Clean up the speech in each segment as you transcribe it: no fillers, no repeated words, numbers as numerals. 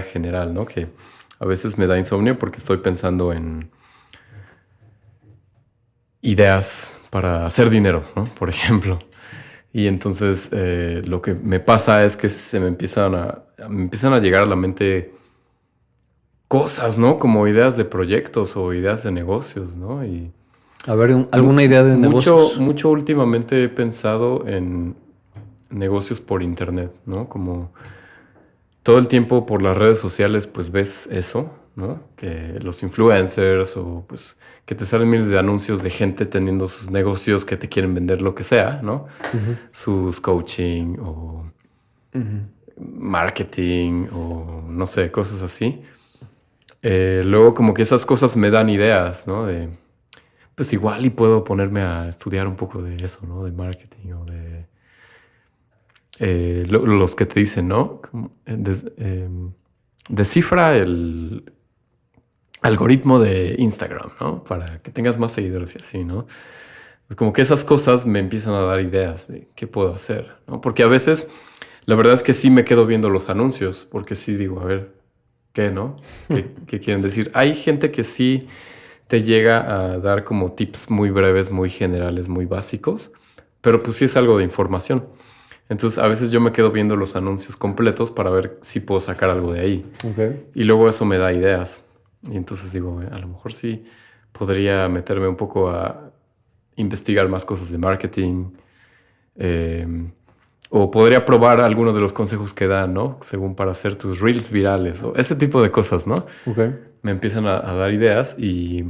general, ¿no? Que a veces me da insomnio porque estoy pensando en ideas para hacer dinero, ¿no? Por ejemplo. Y entonces lo que me pasa es que me empiezan a llegar a la mente cosas, ¿no? Como ideas de proyectos o ideas de negocios, ¿no? Y A ver, ¿alguna idea de negocios? mucho últimamente he pensado en negocios por internet, ¿no? Como todo el tiempo por las redes sociales, pues ves eso, ¿no? Que los influencers o pues que te salen miles de anuncios de gente teniendo sus negocios que te quieren vender lo que sea, ¿no? Ujú, Sus coaching o ujú. marketing o no sé, cosas así. Luego como que esas cosas me dan ideas, ¿no? De, pues igual y puedo ponerme a estudiar un poco de eso, ¿no? De marketing o de los que te dicen, ¿no? Descifra el algoritmo de Instagram, ¿no? Para que tengas más seguidores y así, ¿no? Pues como que esas cosas me empiezan a dar ideas de qué puedo hacer, ¿no? Porque a veces, la verdad es que sí me quedo viendo los anuncios, porque sí digo, a ver, ¿qué, no? ¿Qué quieren decir? Hay gente que sí te llega a dar como tips muy breves, muy generales, muy básicos, pero pues sí es algo de información. Entonces a veces yo me quedo viendo los anuncios completos para ver si puedo sacar algo de ahí. Ok. Y luego eso me da ideas. Y entonces digo, a lo mejor sí podría meterme un poco a investigar más cosas de marketing. eh, o podría probar algunos de los consejos que dan, ¿no? Según para hacer tus reels virales o ese tipo de cosas, ¿no? Ok. Me empiezan a dar ideas y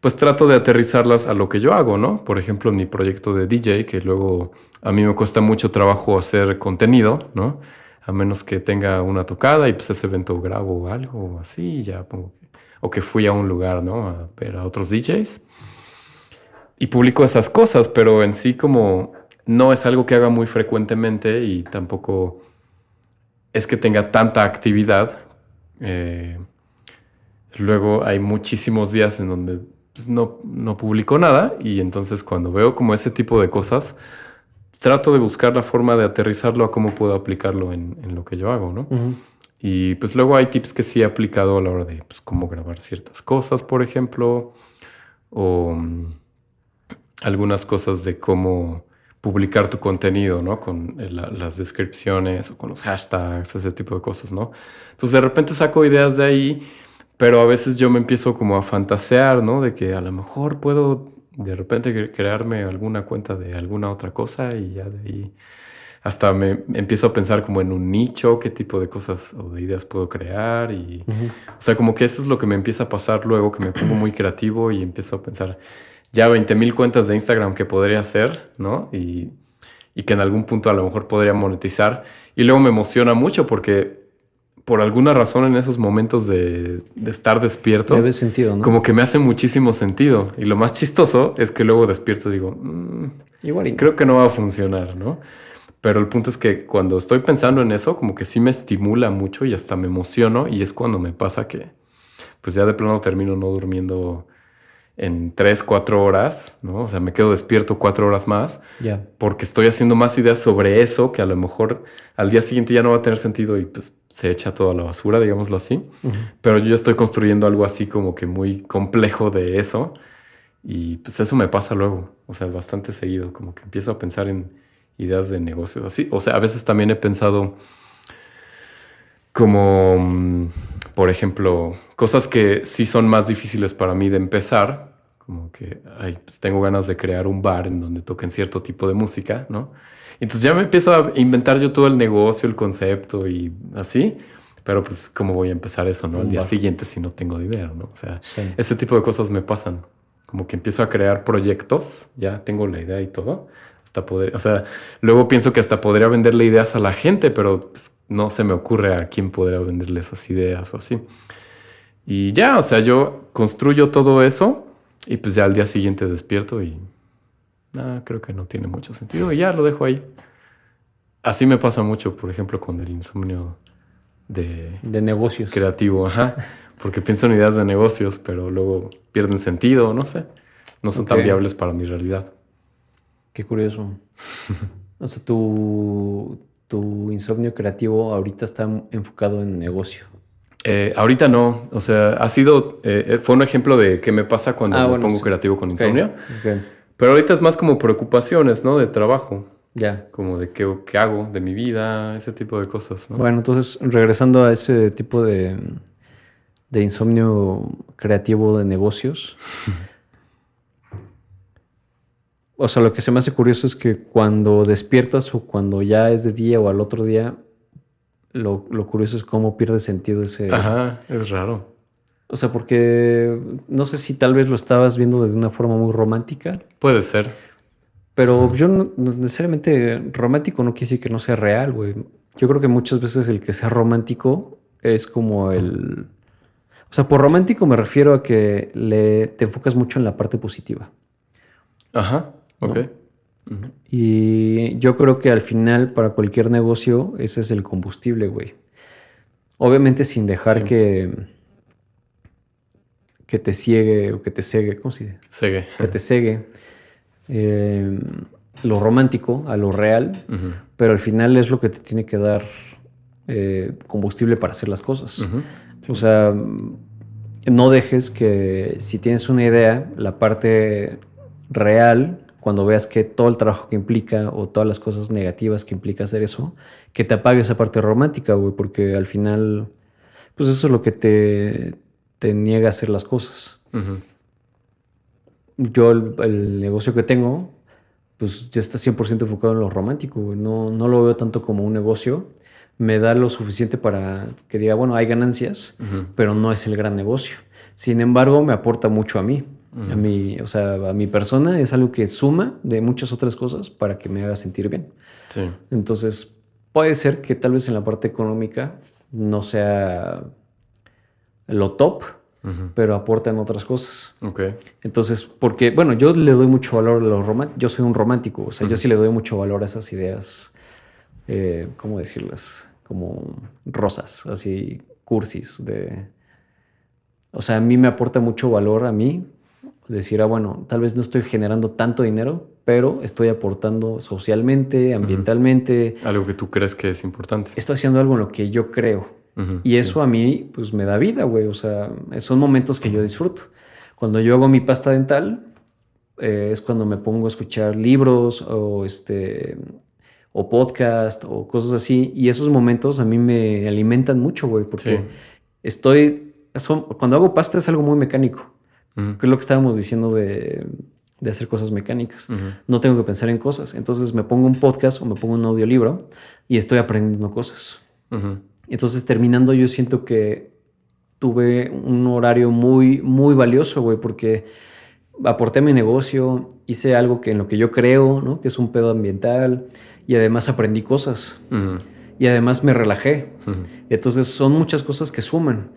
pues trato de aterrizarlas a lo que yo hago, ¿no? Por ejemplo, mi proyecto de DJ, que luego a mí me cuesta mucho trabajo hacer contenido, ¿no? A menos que tenga una tocada y pues ese evento grabo algo así, y ya pongo o que fui a un lugar, ¿no? A ver a otros DJs y publico esas cosas, pero en sí como no es algo que haga muy frecuentemente y tampoco es que tenga tanta actividad. eh, Luego hay muchísimos días en donde pues, no publico nada y entonces cuando veo como ese tipo de cosas, trato de buscar la forma de aterrizarlo a cómo puedo aplicarlo en lo que yo hago, ¿no? Ujú. Y pues luego hay tips que sí he aplicado a la hora de pues, cómo grabar ciertas cosas, por ejemplo, o algunas cosas de cómo publicar tu contenido, ¿no? Con las descripciones o con los hashtags, ese tipo de cosas, ¿no? Entonces de repente saco ideas de ahí, pero a veces yo me empiezo como a fantasear, ¿no? De que a lo mejor puedo de repente crearme alguna cuenta de alguna otra cosa y ya de ahí hasta me empiezo a pensar como en un nicho, qué tipo de cosas o de ideas puedo crear y, Ujú. o sea, como que eso es lo que me empieza a pasar luego, que me pongo muy creativo y empiezo a pensar ya 20,000 cuentas de Instagram que podría hacer, ¿no? Y que en algún punto a lo mejor podría monetizar. Y luego me emociona mucho porque por alguna razón en esos momentos de estar Le despierto, ves sentido, ¿no? como que me hace muchísimo sentido. Y lo más chistoso es que luego despierto y digo, Igual y no. creo que no va a funcionar, ¿no? Pero el punto es que cuando estoy pensando en eso, como que sí me estimula mucho y hasta me emociono y es cuando me pasa que pues ya de plano termino no durmiendo en 3 4 horas, ¿no? O sea, me quedo despierto 4 horas más Ya. porque estoy haciendo más ideas sobre eso que a lo mejor al día siguiente ya no va a tener sentido y pues se echa toda la basura, digámoslo así. Ujú. Pero yo ya estoy construyendo algo así como que muy complejo de eso y pues eso me pasa luego, o sea, bastante seguido, como que empiezo a pensar en ideas de negocios así. O sea, a veces también he pensado como, por ejemplo, cosas que sí son más difíciles para mí de empezar, como que ay, pues tengo ganas de crear un bar en donde toquen cierto tipo de música, ¿no? Entonces ya me empiezo a inventar yo todo el negocio, el concepto y así, pero pues cómo voy a empezar eso, ¿no? Al Un día bar. siguiente si no tengo dinero, ¿no? O sea, Sí. ese tipo de cosas me pasan, como que empiezo a crear proyectos, ya tengo la idea y todo, hasta poder, o sea, luego pienso que hasta podría venderle ideas a la gente, pero pues, no se me ocurre a quién podría venderle esas ideas o así. Y ya, o sea, yo construyo todo eso y pues ya al día siguiente despierto y creo que no tiene mucho sentido y ya lo dejo ahí. Así me pasa mucho, por ejemplo, con el insomnio de De negocios. creativo, ajá, porque pienso en ideas de negocios, pero luego pierden sentido, no sé, no son Ok. tan viables para mi realidad. Qué curioso. O sea, tu insomnio creativo ahorita está enfocado en negocio. Ahorita no, o sea, fue un ejemplo de qué me pasa cuando me pongo creativo con insomnio. Okay. Pero ahorita es más como preocupaciones, ¿no? De trabajo. Ya. Como de qué hago de mi vida, ese tipo de cosas, ¿no? Bueno, entonces, regresando a ese tipo de insomnio creativo de negocios. O sea, lo que se me hace curioso es que cuando despiertas o cuando ya es de día o al otro día, lo curioso es cómo pierde sentido ese... Ajá, es raro. O sea, porque no sé si tal vez lo estabas viendo desde una forma muy romántica. Puede ser. Pero yo no necesariamente romántico no quiere decir que no sea real, güey. Yo creo que muchas veces el que sea romántico es como el... O sea, por romántico me refiero a que te enfocas mucho en la parte positiva. Ajá, ok. ¿No? Uh-huh. Y yo creo que al final, para cualquier negocio, ese es el combustible, güey. Obviamente sin dejar que te ciegue o que te cegue, ¿cómo se dice? Cegue. Que te cegue lo romántico a lo real, pero al final es lo que te tiene que dar combustible para hacer las cosas. Sí. O sea, no dejes que si tienes una idea, la parte real, cuando veas que todo el trabajo que implica o todas las cosas negativas que implica hacer eso, que te apague esa parte romántica, güey, porque al final, pues eso es lo que te niega a hacer las cosas. Yo el negocio que tengo, pues ya está 100% enfocado en lo romántico, güey. No lo veo tanto como un negocio. Me da lo suficiente para que diga, bueno, hay ganancias, pero no es el gran negocio. Sin embargo, me aporta mucho a mí. A mí, o sea, a mi persona es algo que suma de muchas otras cosas para que me haga sentir bien. Sí. Entonces, puede ser que tal vez en la parte económica no sea lo top, pero aporta en otras cosas. Okay. Entonces, porque, bueno, yo le doy mucho valor a lo romántico. Yo soy un romántico, o sea, yo sí le doy mucho valor a esas ideas, ¿cómo decirlas? Como rosas, así, cursis. O sea, a mí me aporta mucho valor a mí decir, bueno, tal vez no estoy generando tanto dinero, pero estoy aportando socialmente, ambientalmente. Algo que tú crees que es importante. Estoy haciendo algo en lo que yo creo. Y eso a mí, pues, me da vida, güey. O sea, son momentos que yo disfruto. Cuando yo hago mi pasta dental, es cuando me pongo a escuchar libros o podcast o cosas así. Y esos momentos a mí me alimentan mucho, güey, porque cuando hago pasta es algo muy mecánico. Que es lo que estábamos diciendo de hacer cosas mecánicas. No tengo que pensar en cosas. Entonces me pongo un podcast o me pongo un audiolibro y estoy aprendiendo cosas. Entonces, terminando, yo siento que tuve un horario muy, muy valioso, güey, porque aporté a mi negocio, hice algo en lo que yo creo, ¿no? Que es un pedo ambiental, y además aprendí cosas. Y además me relajé. Entonces, son muchas cosas que suman.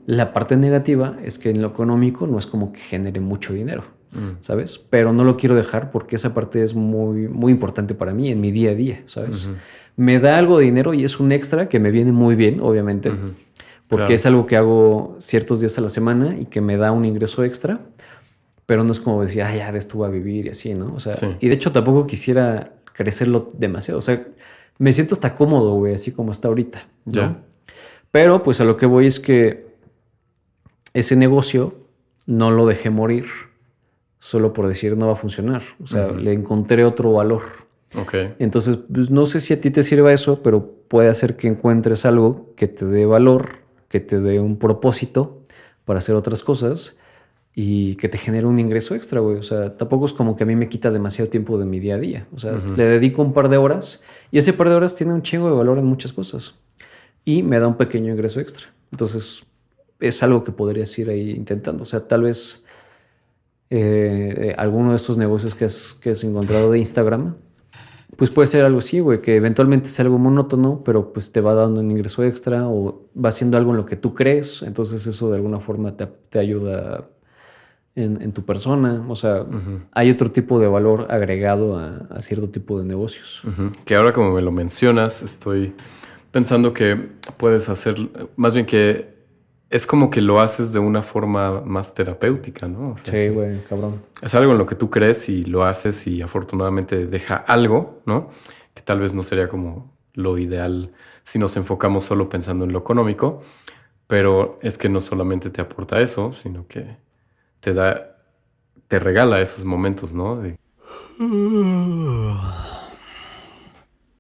La parte negativa es que en lo económico no es como que genere mucho dinero, ¿sabes? Pero no lo quiero dejar porque esa parte es muy, muy importante para mí en mi día a día, ¿sabes? Me da algo de dinero y es un extra que me viene muy bien, obviamente, porque es algo que hago ciertos días a la semana y que me da un ingreso extra, pero no es como decir, ya de esto voy a vivir y así, ¿no? O sea, y de hecho tampoco quisiera crecerlo demasiado, o sea, me siento hasta cómodo, güey, así como está ahorita, ¿no? Pero pues a lo que voy es que ese negocio no lo dejé morir solo por decir no va a funcionar, o sea, le encontré otro valor. Okay. Entonces, pues no sé si a ti te sirva eso, pero puede hacer que encuentres algo que te dé valor, que te dé un propósito para hacer otras cosas y que te genere un ingreso extra, güey. O sea, tampoco es como que a mí me quita demasiado tiempo de mi día a día. O sea, le dedico un par de horas y ese par de horas tiene un chingo de valor en muchas cosas y me da un pequeño ingreso extra. Entonces, es algo que podrías ir ahí intentando. O sea, tal vez alguno de estos negocios que has encontrado de Instagram, pues puede ser algo así, güey, que eventualmente es algo monótono, pero pues te va dando un ingreso extra o va haciendo algo en lo que tú crees. Entonces eso de alguna forma te ayuda en tu persona. O sea, hay otro tipo de valor agregado a cierto tipo de negocios. Que ahora como me lo mencionas, estoy pensando que puedes hacer, más bien que es como que lo haces de una forma más terapéutica, ¿no? O sea, sí, güey, cabrón. Es algo en lo que tú crees y lo haces y afortunadamente deja algo, ¿no? Que tal vez no sería como lo ideal si nos enfocamos solo pensando en lo económico, Pero es que no solamente te aporta eso, sino que te regala esos momentos, ¿no?